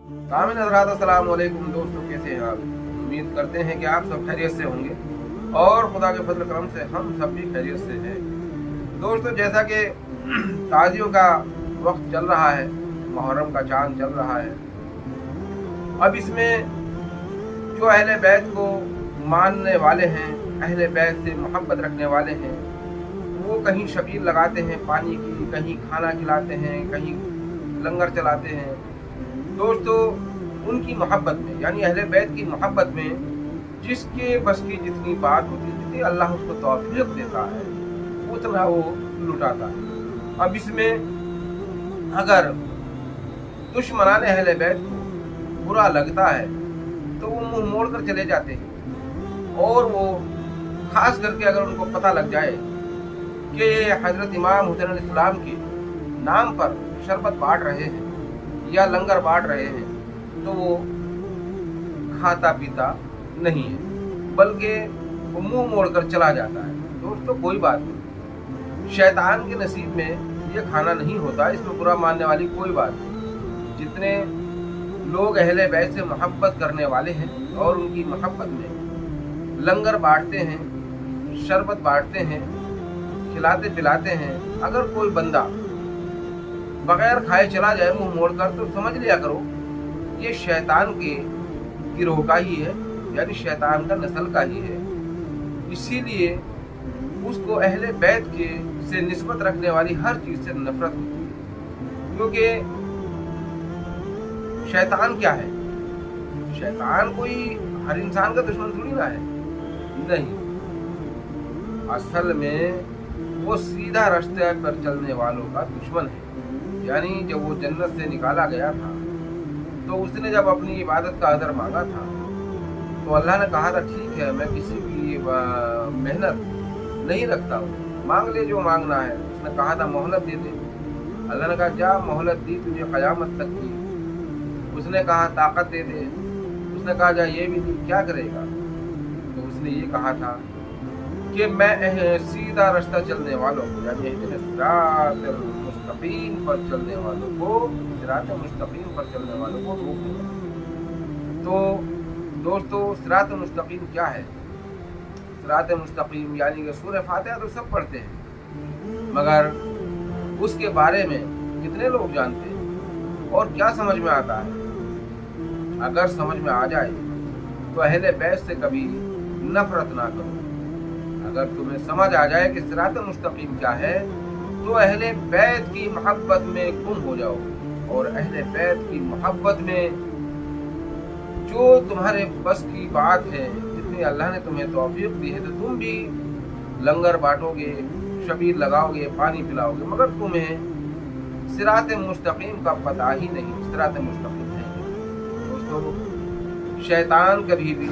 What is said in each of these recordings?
सामिन हज़रात अस्सलाम वालेकुम। दोस्तों, कैसे हैं आप? उम्मीद करते हैं कि आप सब खैरियत से होंगे और खुदा के फजल करम से हम सब भी खैरियत से हैं। दोस्तों, जैसा कि ताज़ियों का वक्त चल रहा है, मुहर्रम का चांद चल रहा है, अब इसमें जो अहले बैत को मानने वाले हैं, अहले बैत से मोहब्बत रखने वाले हैं, वो कहीं शबीर लगाते हैं पानी की, कहीं खाना खिलाते हैं, कहीं लंगर चलाते हैं। दोस्तों, उनकी मोहब्बत में, यानी अहले बैत की मोहब्बत में जिसके बस की जितनी बात होती है, जितनी अल्लाह उसको तौफीक देता है, उतना वो लुटाता है। अब इसमें अगर दुश्मनान अहले बैत को बुरा लगता है तो वो मुंह मोड़ कर चले जाते हैं, और वो खास करके अगर उनको पता लग जाए कि हजरत इमाम हुसैन अलैहिस्सलाम के नाम पर शरबत बांट रहे हैं या लंगर बांट रहे हैं, तो वो खाता पीता नहीं है, बल्कि वो मुंह मोड़ कर चला जाता है। दोस्तों, कोई बात नहीं, शैतान के नसीब में ये खाना नहीं होता, इसमें बुरा मानने वाली कोई बात नहीं। जितने लोग अहले बैत से मोहब्बत करने वाले हैं और उनकी मोहब्बत में लंगर बांटते हैं, शरबत बांटते हैं, खिलाते पिलाते हैं, अगर कोई बंदा बगैर खाए चला जाए मुंह मोड़कर, तो समझ लिया करो ये शैतान के गिरोह का ही है, यानी शैतान का नस्ल का ही है। इसीलिए उसको अहले बैत के से निस्बत रखने वाली हर चीज से नफरत होती है। क्योंकि शैतान क्या है? शैतान कोई हर इंसान का दुश्मन थोड़ी ना है, नहीं। असल में वो सीधा रास्ते पर चलने वालों का दुश्मन है। यानी जब वो जन्नत से निकाला गया था, तो उसने जब अपनी इबादत का अदर मांगा था, तो अल्लाह ने कहा था ठीक है, मैं किसी की मेहनत नहीं रखता हूँ, मांग ले जो मांगना है। उसने कहा था मोहलत दे दे, अल्लाह ने कहा जा मोहलत दी तुझे क़यामत तक की। उसने कहा ताकत दे दे, उसने कहा जा ये भी दी, क्या करेगा? तो उसने ये कहा था कि मैं सीधा रास्ता चलने वालों को, यानी सिरातल मुस्तकीम पर चलने वालों को, सिरातल मुस्तकीम पर चलने वालों को रोक दूंगा। तो दोस्तों, सिरातल मुस्तकीम क्या है? सिरातल मुस्तकीम यानी कि सूरह फातिहा तो सब पढ़ते हैं, मगर उसके बारे में कितने लोग जानते हैं और क्या समझ में आता है? अगर समझ में आ जाए तो अहले बैत से कभी नफरत ना करो। अगर तुम्हें समझ आ जाए कि सिरात मुस्तकीम क्या है, तो अहले बैत की मोहब्बत में गुम हो जाओ, और अहले बैत की मोहब्बत में जो तुम्हारे बस की बात है, जितनी अल्लाह ने तुम्हें तौफीक दी है, तो तुम भी लंगर बांटोगे, शबीर लगाओगे, पानी पिलाओगे, मगर तुम्हें सिरात मुस्तकीम का पता ही नहीं, सिरात मुस्तकीम है। दोस्तों, शैतान कभी भी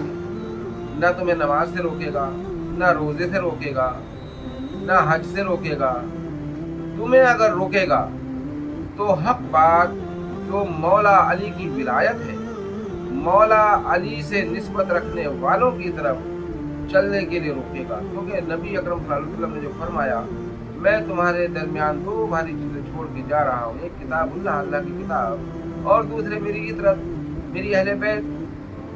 ना तुम्हें नमाज से रोकेगा, ना रोजे से रोकेगा, ना हज से रोकेगा। तुम्हें अगर रोकेगा तो हक बात जो मौला अली की विलायत है, मौला अली से निस्बत रखने वालों की तरफ चलने के लिए रोकेगा। क्योंकि नबी अकरम सल्लल्लाहु अलैहि वसल्लम ने जो फरमाया, मैं तुम्हारे दरमियान दो भारी चीजें छोड़ के जा रहा हूँ, एक किताबुल्लाह, अल्लाह की किताब, और दूसरे मेरी इतरत, मेरी अहले बैत।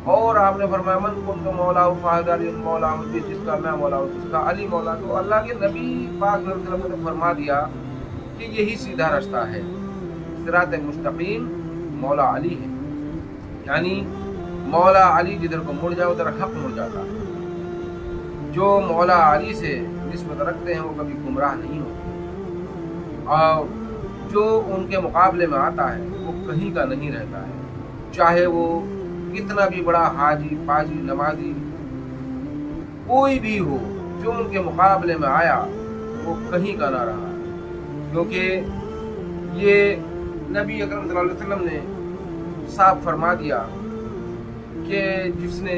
और आपने फरमाया मन कुंतु मौला फ़ाज़ अली मौला, जिसका मैं मौला हूँ उसका अली मौला। तो अल्लाह के नबी पाक सल्लल्लाहु अलैहि वसल्लम ने फरमा दिया कि यही सीधा रास्ता है, सिरात मुस्तकीम मौला अली है। यानी मौला अली जिधर को मुड़ जाए उधर हक मुड़ जाता है। जो मौला अली से निस्बत रखते हैं वो कभी गुमराह नहीं होते, और जो उनके मुकाबले में आता है वो कहीं का नहीं रहता है। चाहे वो कितना भी बड़ा हाजी पाजी नमाजी कोई भी हो, जो उनके मुकाबले में आया वो कहीं का ना रहा। क्योंकि ये नबी अकरम सल्लल्लाहु अलैहि वसल्लम ने साफ फरमा दिया कि जिसने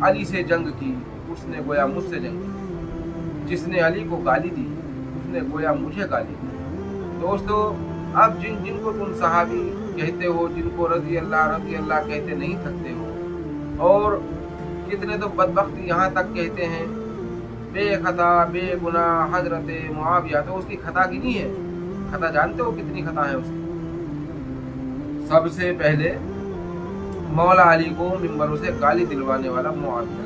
अली से जंग की उसने गोया मुझसे जंग की, जिसने अली को गाली दी उसने गोया मुझे गाली दी। दोस्तों, अब जिनको तुम सहाबी कहते हो, जिनको रज़ी अल्लाह कहते नहीं थकते हो, और कितने तो बदबख्त यहाँ तक कहते हैं बेखता बेगुनाह हजरत मुआविया, तो उसकी खता गिनी है। खता जानते हो कितनी खता है उसकी? सबसे पहले मौला अली को मिंबरों से गाली दिलवाने वाला मुआविया।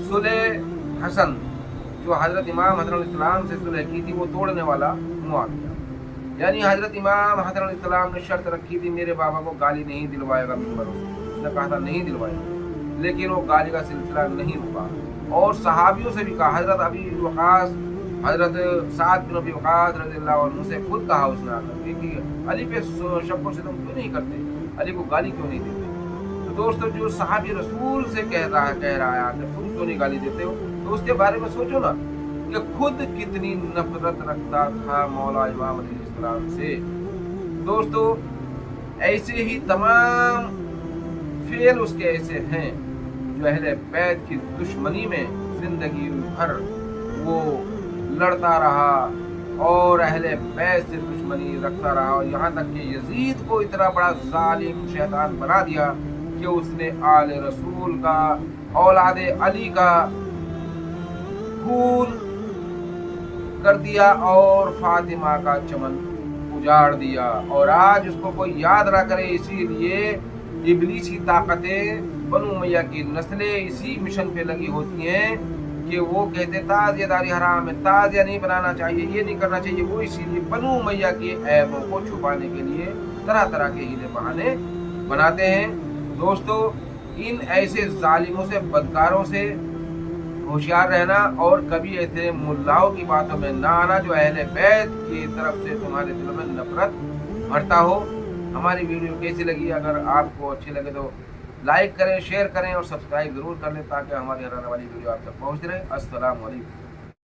सुलह हसन जो हजरत इमाम हसन अलैहिस्सलाम से सुलह की थी वो तोड़ने वाला मुआविया। यानी हजरत इमाम हसन अलैहिस्सलाम ने शर्त रखी थी मेरे बाबा को गाली नहीं दिलवाएगा मिंबरों से, उसने कहा था नहीं दिलवाएगा, लेकिन वो गाली का सिलसिला नहीं रुका। और सहाबियों से भी कहा, हजरत अबी वक़ास, हजरत साद बिन अबी वक़ास रज़ियल्लाहु अन्हु से खुद कहा उसने आकर कि अली पे शक व सितम क्यों नहीं करते, अली को गाली क्यों नहीं देते। तो दोस्तों जो सहाबी रसूल से कह रहा है आकर खुद क्यों नहीं गाली देते हो, तो उसके बारे में सोचो ना कि खुद कितनी नफरत रखता था मौला इमाम अलैहिस्सलाम से। दोस्तों ऐसे ही तमाम फेल उसके ऐसे हैं जो अहले बैत की दुश्मनी में जिंदगी भर वो लड़ता रहा और अहले बैत से दुश्मनी रखता रहा, और यहाँ तक कि यजीद को इतना बड़ा जालिम शैतान बना दिया कि उसने आले रसूल का, औलादे अली का खून कर दिया और फातिमा का चमन उजाड़ दिया। और आज उसको कोई याद ना करे, इसीलिए इब्लीसी ताकतें बनु उमैया की नस्लें इसी मिशन पे लगी होती हैं कि वो कहते ताज़ियादारी हराम है, ताज़िया नहीं बनाना चाहिए, ये नहीं करना चाहिए। वो इसीलिए बनु उमैया के ऐबों को छुपाने के लिए तरह तरह के हीले बहाने बनाते हैं। दोस्तों इन ऐसे जालिमों से, बदकारों से होशियार रहना और कभी ऐसे मुल्लाओं की बातों में ना आना जो अहले बैत की तरफ से तुम्हारे दिलों में नफरत भरता हो। हमारी वीडियो कैसी लगी, अगर आपको अच्छी लगे तो लाइक करें, शेयर करें और सब्सक्राइब जरूर कर लें ताकि हमारी हर आने वाली वीडियो आप तक पहुँच रहे। अस्सलाम वालेकुम।